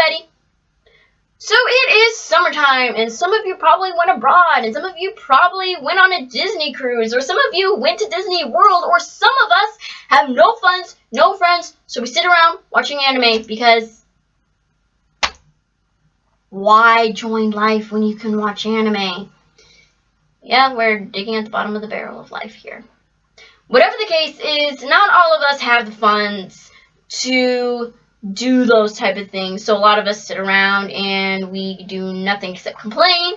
everybody! So it is summertime, and some of you probably went abroad, and some of you probably went on a Disney cruise, or some of you went to Disney World, or some of us have no funds, no friends, so we sit around watching anime because why join life when you can watch anime? Yeah, we're digging at the bottom of the barrel of life here. Whatever the case is, not all of us have the funds to do those type of things. So a lot of us sit around and we do nothing except complain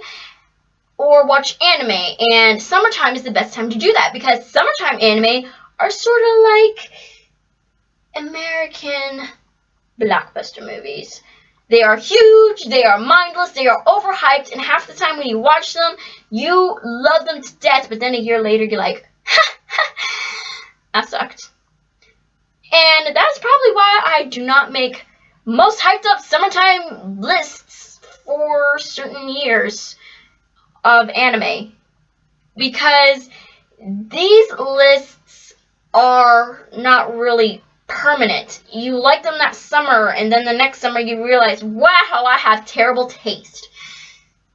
or watch anime. And summertime is the best time to do that because summertime anime are sort of like American blockbuster movies. They are huge, they are mindless, they are overhyped, and half the time when you watch them, you love them to death, but then a year later you're like, ha, ha, that sucked. And that's probably why I do not make most hyped up summertime lists for certain years of anime. Because these lists are not really permanent. You like them that summer, and then the next summer you realize, wow, I have terrible taste.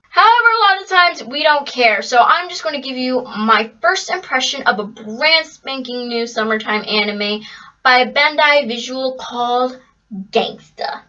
However, a lot of times we don't care, so I'm just going to give you my first impression of a brand spanking new summertime anime by a Bandai Visual called Gangsta.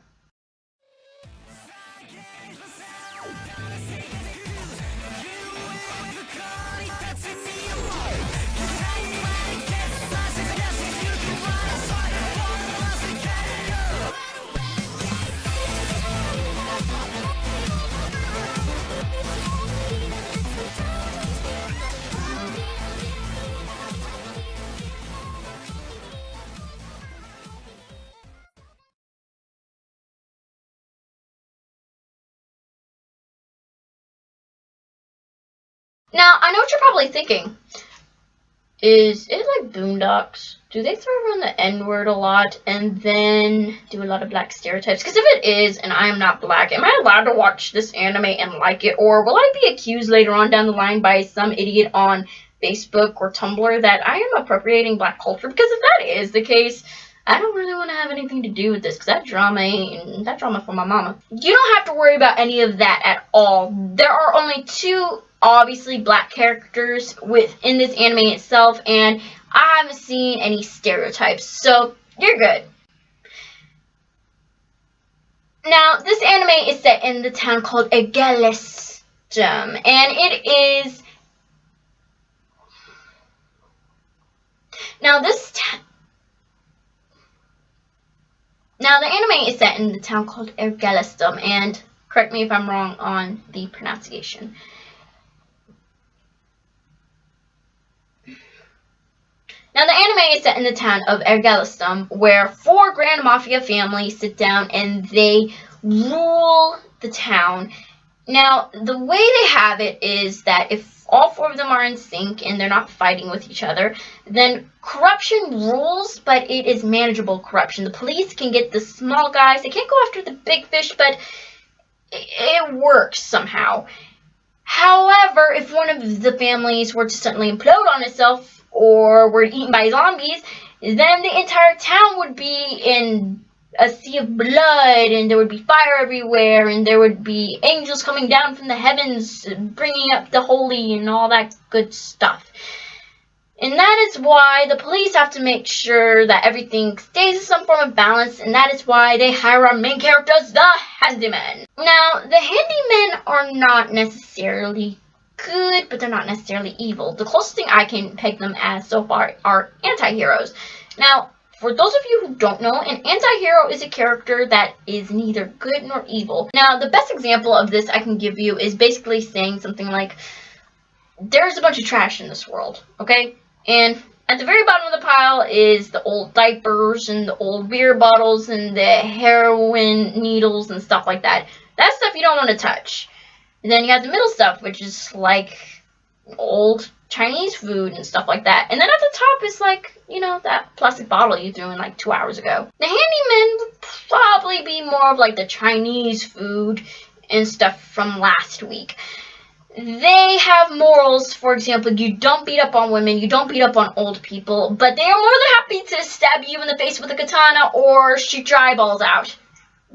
Now, I know what you're probably thinking. Is it like Boondocks? Do they throw around the N-word a lot and then do a lot of black stereotypes? Because if it is, and I am not black, am I allowed to watch this anime and like it? Or will I be accused later on down the line by some idiot on Facebook or Tumblr that I am appropriating black culture? Because if that is the case, I don't really want to have anything to do with this, because that drama for my mama. You don't have to worry about any of that at all. There are only two obviously black characters within this anime itself, and I haven't seen any stereotypes, so you're good. Now, this anime is set in the town called Egelistum, and it is... Now, the anime is set in the town called Egelistum, and correct me if I'm wrong on the pronunciation. Now, the anime is set in the town of Egelistum, where 4 grand mafia families sit down and they rule the town. Now, the way they have it is that if all 4 of them are in sync and they're not fighting with each other, then corruption rules, but it is manageable corruption. The police can get the small guys. They can't go after the big fish, but it works somehow. However, if one of the families were to suddenly implode on itself, or were eaten by zombies, then the entire town would be in a sea of blood, and there would be fire everywhere, and there would be angels coming down from the heavens, bringing up the holy and all that good stuff. And that is why the police have to make sure that everything stays in some form of balance, and that is why they hire our main characters, the handymen. Now, the handymen are not necessarily good, but they're not necessarily evil. The closest thing I can peg them as so far are anti-heroes. Now, for those of you who don't know, an anti-hero is a character that is neither good nor evil. Now, the best example of this I can give you is basically saying something like, there's a bunch of trash in this world, okay? And at the very bottom of the pile is the old diapers and the old beer bottles and the heroin needles and stuff like that. That's stuff you don't want to touch. And then you have the middle stuff, which is like old Chinese food and stuff like that. And then at the top is like, you know, that plastic bottle you threw in like 2 hours ago. The handyman would probably be more of like the Chinese food and stuff from last week. They have morals. For example, you don't beat up on women, you don't beat up on old people, but they are more than happy to stab you in the face with a katana or shoot your eyeballs out.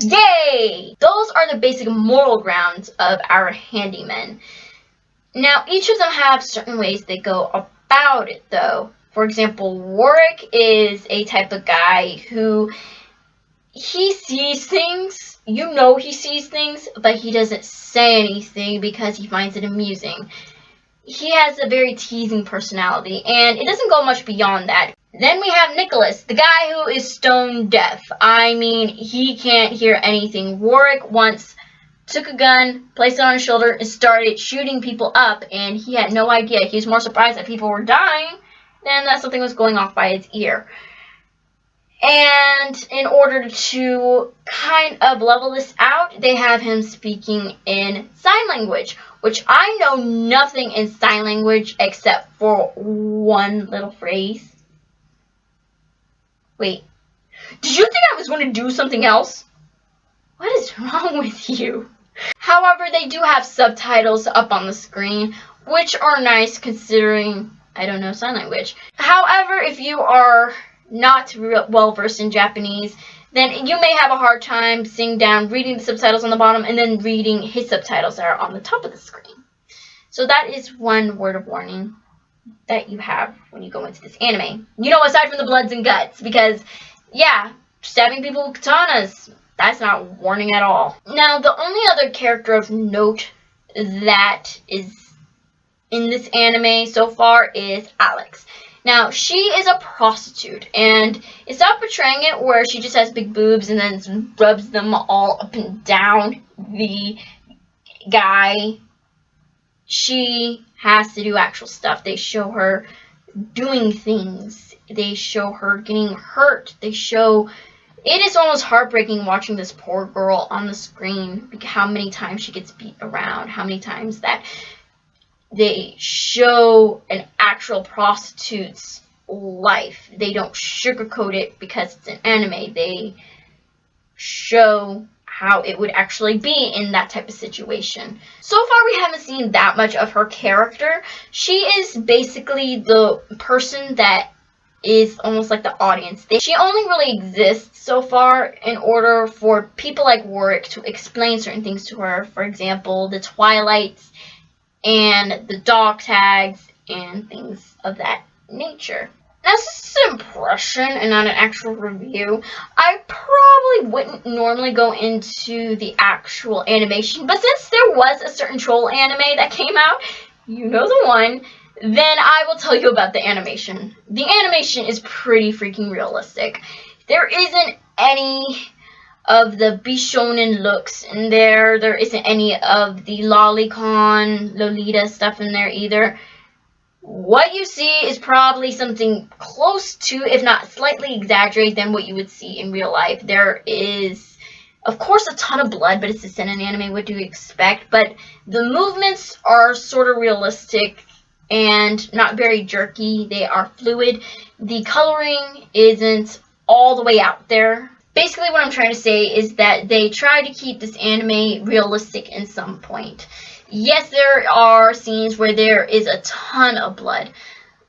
Yay! Those are the basic moral grounds of our handymen. Now, each of them have certain ways they go about it, though. For example, Warwick is a type of guy who he sees things, you know he sees things, but he doesn't say anything because he finds it amusing. He has a very teasing personality, and it doesn't go much beyond that. Then we have Nicholas, the guy who is stone deaf. I mean, he can't hear anything. Warwick once took a gun, placed it on his shoulder, and started shooting people up, and he had no idea. He was more surprised that people were dying than that something was going off by his ear. And in order to kind of level this out, they have him speaking in sign language, which I know nothing in sign language except for one little phrase. Wait, did you think I was going to do something else? What is wrong with you? However, they do have subtitles up on the screen, which are nice considering I don't know sign language. However, if you are not well versed in Japanese, then you may have a hard time sitting down, reading the subtitles on the bottom, and then reading his subtitles that are on the top of the screen. So that is one word of warning that you have when you go into this anime. You know, aside from the bloods and guts, because, yeah, stabbing people with katanas, that's not warning at all. Now, the only other character of note that is in this anime so far is Alex. Now, she is a prostitute, and it's not portraying it where she just has big boobs and then rubs them all up and down the guy. She has to do actual stuff. They show her doing things. They show her getting hurt. They show... It is almost heartbreaking watching this poor girl on the screen, how many times she gets beat around, how many times that they show an actual prostitute's life. They don't sugarcoat it because it's an anime. They show how it would actually be in that type of situation. So far, we haven't seen that much of her character. She is basically the person that is almost like the audience. She only really exists so far in order for people like Warwick to explain certain things to her. For example, the Twilights and the dog tags and things of that nature. Now, this is an impression and not an actual review. I probably wouldn't normally go into the actual animation, but since there was a certain troll anime that came out, you know the one, then I will tell you about the animation. The animation is pretty freaking realistic. There isn't any of the Bishonen looks in there. There isn't any of the lolicon, Lolita stuff in there either. What you see is probably something close to, if not slightly exaggerated than what you would see in real life. There is, of course, a ton of blood, but it's a seinen anime. What do you expect? But the movements are sort of realistic and not very jerky. They are fluid. The coloring isn't all the way out there. Basically, what I'm trying to say is that they try to keep this anime realistic in some point. Yes, there are scenes where there is a ton of blood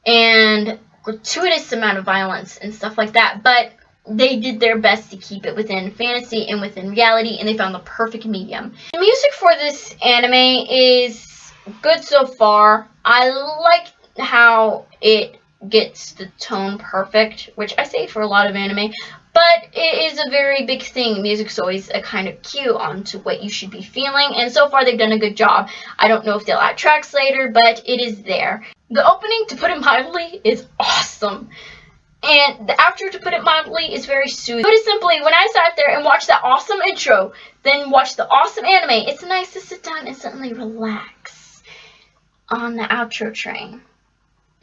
and gratuitous amount of violence and stuff like that, but they did their best to keep it within fantasy and within reality, and they found the perfect medium. The music for this anime is good so far. I like how it gets the tone perfect, which I say for a lot of anime, but it is a very big thing. Music's always a kind of cue onto what you should be feeling, and so far they've done a good job. I don't know if they'll add tracks later, but it is there. The opening, to put it mildly, is awesome. And the outro, to put it mildly, is very soothing. Put it simply, when I sat there and watched that awesome intro, then watched the awesome anime, it's nice to sit down and suddenly relax on the outro train.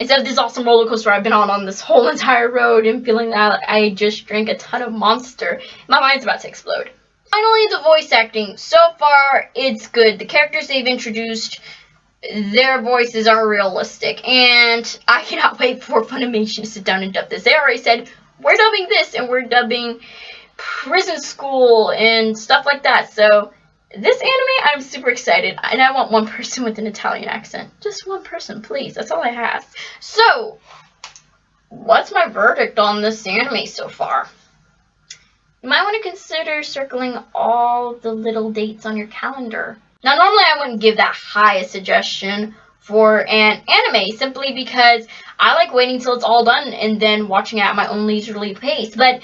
Instead of this awesome roller coaster I've been on this whole entire road and feeling that I just drank a ton of Monster. My mind's about to explode. Finally, the voice acting. So far, it's good. The characters they've introduced, their voices are realistic. And I cannot wait for Funimation to sit down and dub this. They already said, we're dubbing this and we're dubbing Prison School and stuff like that. So this anime, I'm super excited, and I want one person with an Italian accent. Just one person, please. That's all I ask. So, what's my verdict on this anime so far? You might want to consider circling all the little dates on your calendar. Now, normally I wouldn't give that high a suggestion for an anime simply because I like waiting till it's all done and then watching it at my own leisurely pace. But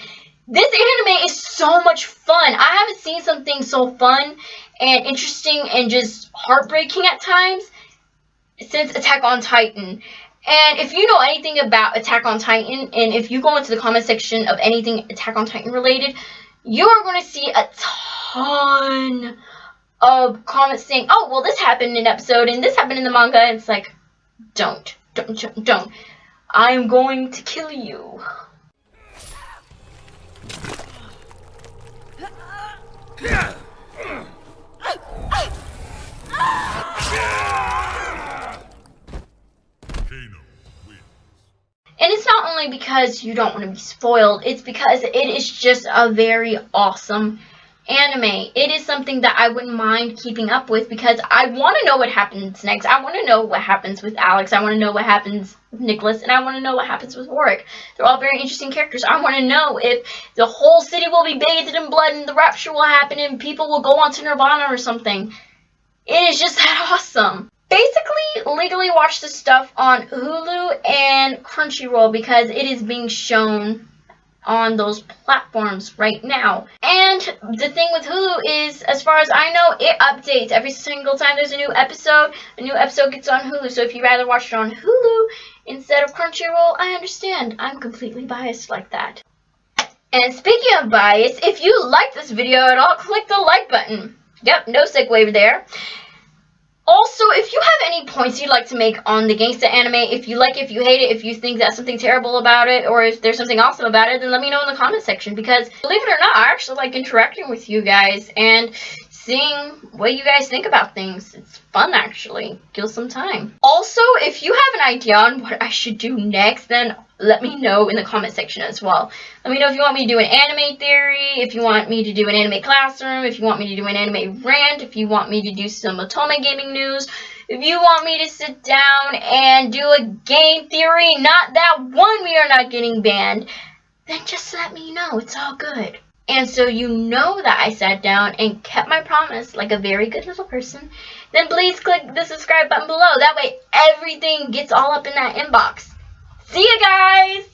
this anime is so much fun. I haven't seen something so fun and interesting and just heartbreaking at times since Attack on Titan. And if you know anything about Attack on Titan, and if you go into the comment section of anything Attack on Titan related, you are going to see a ton of comments saying, oh, well, this happened in an episode, and this happened in the manga, and it's like, don't. I'm going to kill you. And it's not only because you don't want to be spoiled, it's because it is just a very awesome anime. It is something that I wouldn't mind keeping up with because I want to know what happens next. I want to know what happens with Alex. I want to know what happens with Nicholas. And I want to know what happens with Warwick. They're all very interesting characters. I want to know if the whole city will be bathed in blood and the rapture will happen and people will go on to Nirvana or something. It is just that awesome. Basically, legally watch this stuff on Hulu and Crunchyroll because it is being shown on those platforms right now. And the thing with Hulu is, as far as I know, it updates every single time there's a new episode gets on Hulu. So if you'd rather watch it on Hulu instead of Crunchyroll, I understand. I'm completely biased like that. And speaking of bias, if you like this video at all, click the like button. Yep, no segue there. Also, if you have any points you'd like to make on the Gangsta anime, if you like it, if you hate it, if you think that's something terrible about it, or if there's something awesome about it, then let me know in the comment section, because believe it or not, I actually like interacting with you guys and seeing what you guys think about things. It's fun, actually. Kills some time. Also, if you have an idea on what I should do next, then let me know in the comment section as well. Let me know if you want me to do an anime theory, if you want me to do an anime classroom, if you want me to do an anime rant, if you want me to do some Otome gaming news, if you want me to sit down and do a game theory, not that one we are not getting banned, then just let me know. It's all good. And so you know that I sat down and kept my promise like a very good little person, then please click the subscribe button below. That way everything gets all up in that inbox. See you guys!